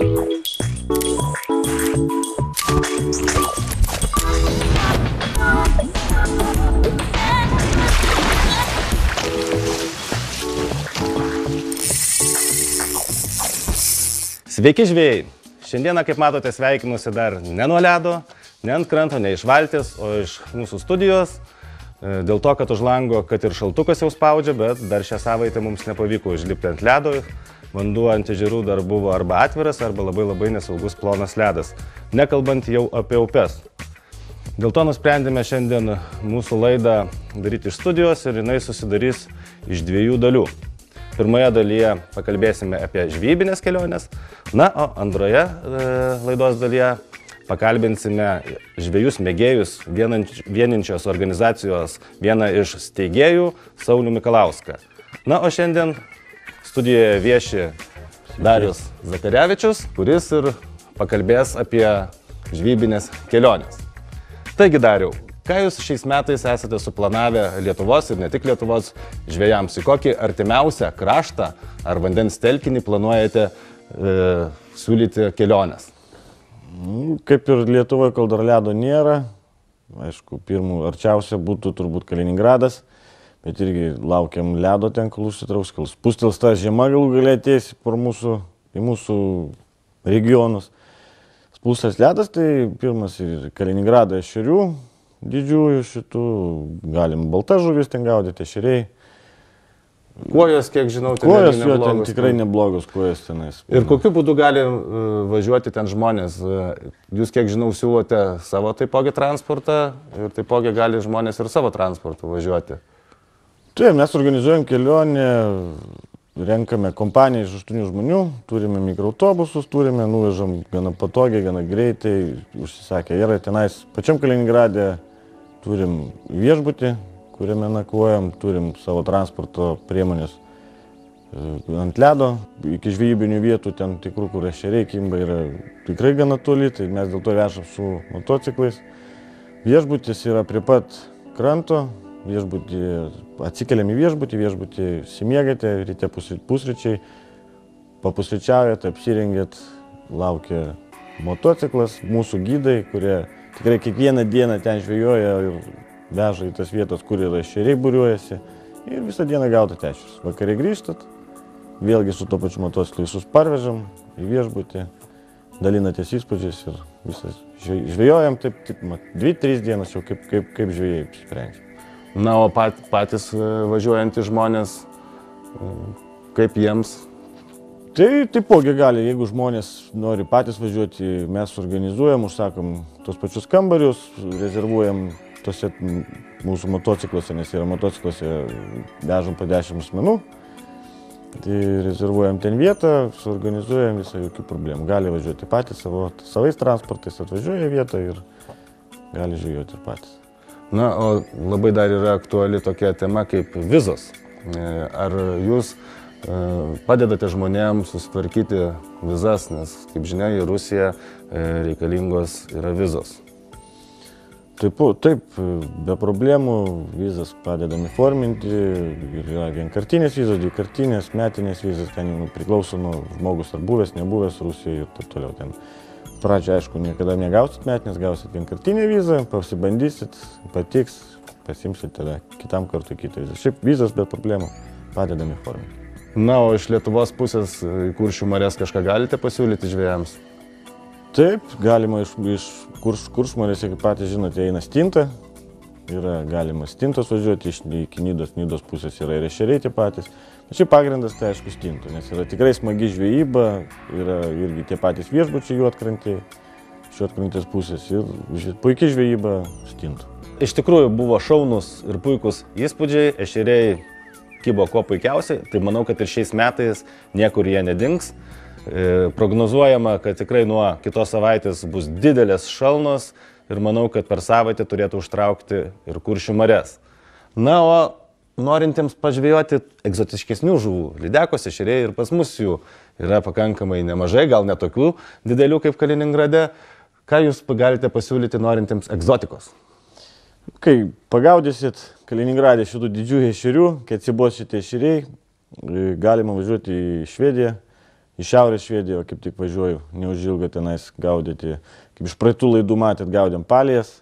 Sveiki žvėjai! Šiandieną, kaip matote, sveikinusi dar ne nuo ledo, ne ant kranto, ne iš valties, o iš mūsų studijos. Dėl to, kad už lango, kad ir šaltukas jau spaudžia, bet dar šią savaitę mums nepavyko užlipti ant ledo. Vanduo ant ežerų dar buvo arba atviras, arba labai nesaugus plonas ledas, nekalbant jau apie upes. Dėl to nusprendėme šiandien mūsų laidą daryti iš studijos ir jinai susidarys iš dviejų dalių. Pirmoje dalyje pakalbėsime apie žvejybines keliones, na, o antroje laidos dalyje pakalbinsime žvejus mėgėjus vieninčios organizacijos vieną iš steigėjų, Saulių Mikalauską. Na, o šiandien studijoje vieši Darius Zakarevičius, kuris ir pakalbės apie žvejybines keliones. Taigi, Dariau, ką jūs šiais metais esate suplanavę Lietuvos ir ne tik Lietuvos žvejams? Į kokį artimiausią kraštą ar vandens telkinį planuojate siūlyti keliones? Kaip ir Lietuvoje, kol dar ledo nėra. Aišku, pirmų arčiausia būtų turbūt Kaliningradas, bet irgi laukiam ledo ten, kol užsitrauks, kol spustels ta žiema galų gale ateis į mūsų regionus. Spustels ledas, tai pirmas ir Kaliningrado ešerių. Didžiųjų šitų, galim baltas žuvis ten gaudyti, ešeriai. Kuojos, kiek žinau, ten kuojos jo ten tikrai neblogos kuojos tenais. Ir kokiu būdu gali važiuoti ten žmonės? Jūs, kiek žinau, siūlote savo taipogi transportą ir taipogi gali žmonės ir savo transportu važiuoti. Taip, mes organizuojam kelionę, renkame kompaniją iš 8 žmonių, turime mikroautobusus, nuvežam gana patogiai, gana greitai, užsisakę yra tenais pačiam Kaliningrade. Turim viešbutį, kuriame nakvojam, turim savo transporto priemonės ant ledo, iki žvejybinių vietų, ten tikrų, kur ešeriai kimba, yra tikrai gana toli, tai mes dėl to vežam su motociklais. Viešbutis yra prie pat kranto, atsikeliam į viešbutį, simiegate, ryte pusryčiai, papusryčiaujat, apsirengėt, laukia motociklas, mūsų gidai, kurie tikrai kiekvieną dieną ten žvejoja ir veža į tas vietas, kur yra ešeriai būriuojasi ir visą dieną gaudat ešerius. Vakare grįžtat, vėlgi su to pačiu motociklu visus parvežam į viešbutį, dalinatės įspūdžiais ir visas žvejojam taip 2-3 dienas jau kaip žvejai sprendžia. Na, o patys važiuojantys žmonės, kaip jiems? Tai taipogi gali, jeigu žmonės nori patys važiuoti, mes organizuojam, užsakom tos pačius kambarius, rezervuojam tose mūsų motocikluose, nes yra motocikluose vežam po 10 asmenų. Tai rezervuojam ten vietą, suorganizuojam visą, jokių problemų. Gali važiuoti patys savais transportais, atvažiuoja vietą ir gali žvejoti ir patys. Na, o labai dar yra aktuali tokia tema kaip vizos. Ar jūs padedate žmonėms susitvarkyti vizas, nes, kaip žinia, į Rusiją reikalingos yra vizos? Taip, be problemų vizas padedam įforminti, yra vienkartinės vizos, dvikartinės, metinės vizos, ten priklauso nuo žmogus ar buvęs, nebuvęs Rusijoje ir taip toliau. Ten pradžioje, aišku, niekada negausit metinės, gausit vienkartinę vizą, pasibandysit, patiks, pasimsit tada kitam kartui kitą vizą. Šiaip vizas be problemų padedam įforminti. Na, o iš Lietuvos pusės į Kuršių marias kažką galite pasiūlyti žvejams? Taip, galima iš Kuršių marias, kaip patys žinote, eina stinta. Galima stintos važiuoti iki Nidos pusės, yra ir ešeriai tie patys. Šiaip pagrindas tai aišku stintų, nes yra tikrai smagi žvejyba, yra irgi tie patys viešbučiai juodkrantėje, iš juodkrantės pusės ir puikiai žvejyba stintų. Iš tikrųjų buvo šaunus ir puikus įspūdžiai, ešeriai kibo kuo puikiausiai, tai manau, kad ir šiais metais niekur jie nedings. Prognozuojama, kad tikrai nuo kitos savaitės bus didelės šalnos ir manau, kad per savaitę turėtų užtraukti ir Kuršių marias. Na, o norintiems pažvejoti egzotiškesnių žuvų, lydekos, ešeriai ir pas mus jų yra pakankamai nemažai, gal ne tokių didelių kaip Kaliningrade. Ką jūs galite pasiūlyti norintiems egzotikos? Kai pagaudysit Kaliningrade šitų didžiųjų ešerių, kai atsibos šitie ešeriai, galima važiuoti į Švediją, į Šiaurės Švediją, kaip tik važiuoju, neužilga tenais gaudyti. Kaip iš praeitų laidų matėt, gaudėm palijas.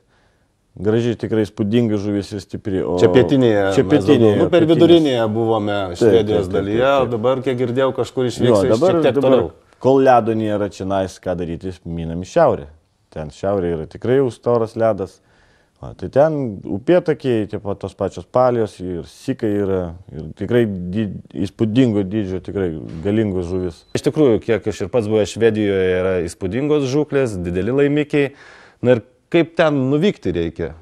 Gražiai, tikrai spūdinga žuvis ir stipri. Čia pietinėje. Čia pietinėje. Per vidurinėje buvome Švedijos dalyje, o dabar, kiek girdėjau, kažkur išvyks šiek tiek toliau. Kol ledo nėra čia ką daryti, minam į šiaurę. Ten šiaurė yra tikrai jau storas ledas. Tai ten upėtakiai, tos pačios palijos ir sykai yra. Ir tikrai įspūdingo dydžio, tikrai galingos žuvis. Iš tikrųjų, kiek aš ir pats buvęs Švedijoje, yra įspūdingos žūklės, dideli laimikiai. Na ir kaip ten nuvykti reikia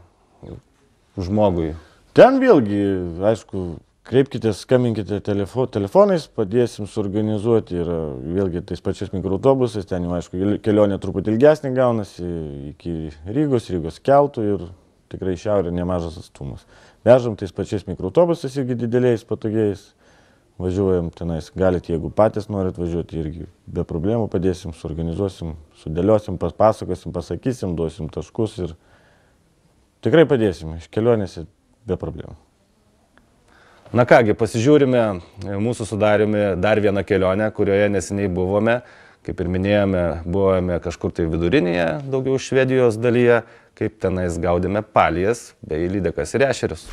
žmogui? Ten vėlgi, aišku, kreipkitės, skambinkite telefonais, padėsim suorganizuoti ir vėlgi tais pačiais mikroautobusais, ten jau aišku kelionė truputį ilgesnė gaunasi iki Rygos keltų ir tikrai šiaurė nemažas atstumas. Vežam tais pačiais mikroautobusais irgi dideliais, patogiais, važiuojam tenais, galite, jeigu patys norit važiuoti, irgi be problemų padėsim, suorganizuosim, sudėliosim, pasakosim, pasakysim, duosim taškus ir tikrai padėsim, iš kelionėse be problemų. Na kągi, pasižiūrime mūsų sudarimi dar vieną kelionę, kurioje neseniai buvome. Kaip ir minėjome, buvome kažkur tai vidurinėje, daugiau Švedijos dalyje, kaip tenais gaudėme palijas bei lydekas ir ešerius.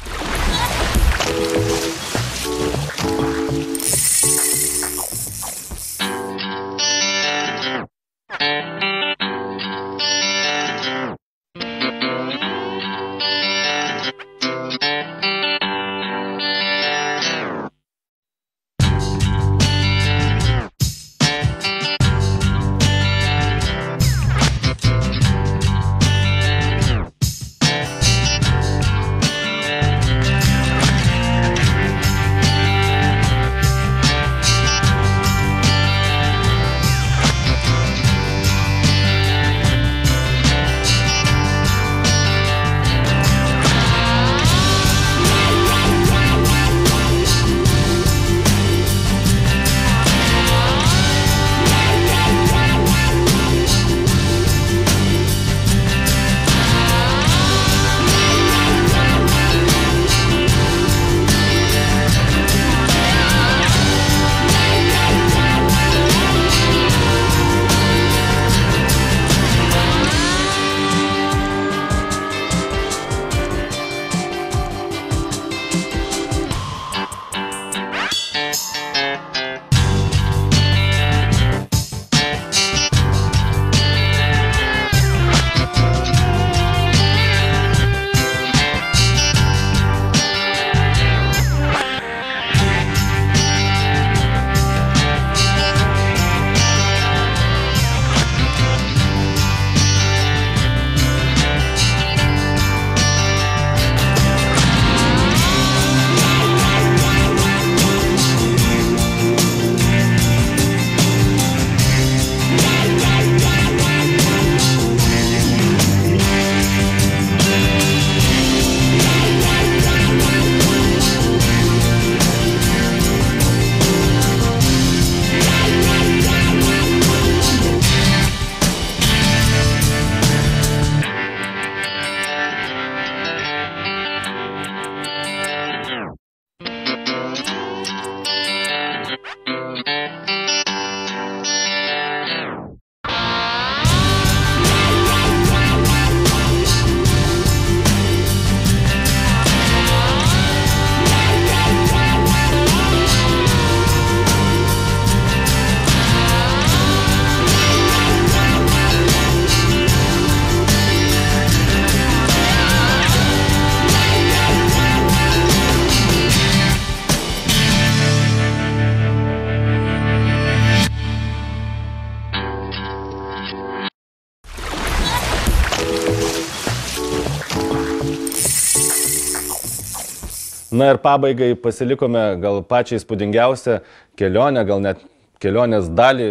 Na ir pabaigai pasilikome gal pačią įspūdingiausią kelionę, gal net kelionės dalį,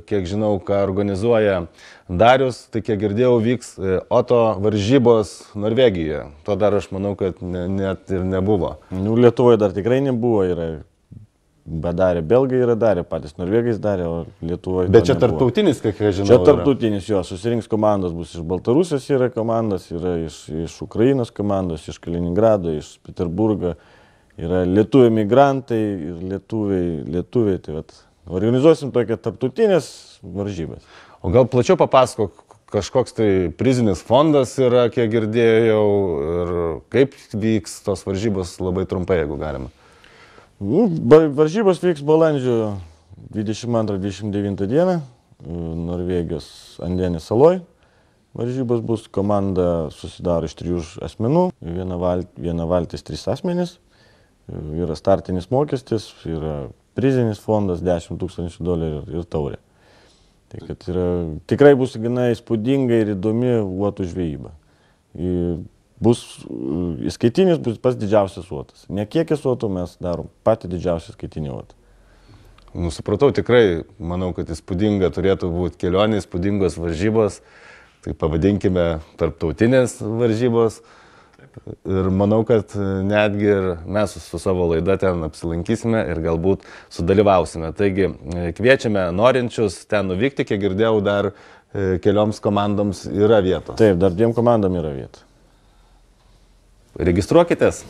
kiek žinau, ką organizuoja Darius, tai kiek girdėjau, vyks Oto varžybos Norvegijoje. To dar aš manau, kad net ir nebuvo. Nu, Lietuvoje dar tikrai nebuvo, bet darė, belgai yra darė, patys norvegais darė, o Lietuvoje. Bet čia tarptautinis, kiek aš žinau. Čia tarptautinis, jo, susirinks komandos, bus iš Baltarusijos yra komandos, yra iš Ukrainos komandos, iš Kaliningrado, iš Peterburgo, yra lietuviai migrantai ir lietuviai, tai vat, Organizuosim tokią tarptautinės varžybas. O gal plačiau papasakok, kažkoks tai prizinis fondas yra, kiek girdėjau, ir kaip vyks tos varžybos labai trumpai, jeigu galima. Varžybos vyks balandžio 22-29 dieną Norvegijos Andenės saloj. Varžybos bus, komanda susidaro iš 3 asmenų, viena valtis 3 asmenys, yra startinis mokestis, yra prizinis fondas $10 000 ir taurė. Tai kad tikrai bus gana įspūdinga ir įdomi uotų žvejyba. Įskaitinis bus pats didžiausias uotas. Ne kiekis uotų, mes darom patį didžiausią skaitinį uotą. Supratau, tikrai manau, kad įspūdinga turėtų būti kelionė, įspūdingos varžybos. Tai pavadinkime tarptautinės varžybos ir manau, kad netgi ir mes su savo laida ten apsilankysime ir galbūt sudalyvausime. Taigi kviečiame norinčius ten nuvykti, kiek girdėjau, dar kelioms komandoms yra vietos. Taip, dar 2 komandom yra vieta. Registruokitės.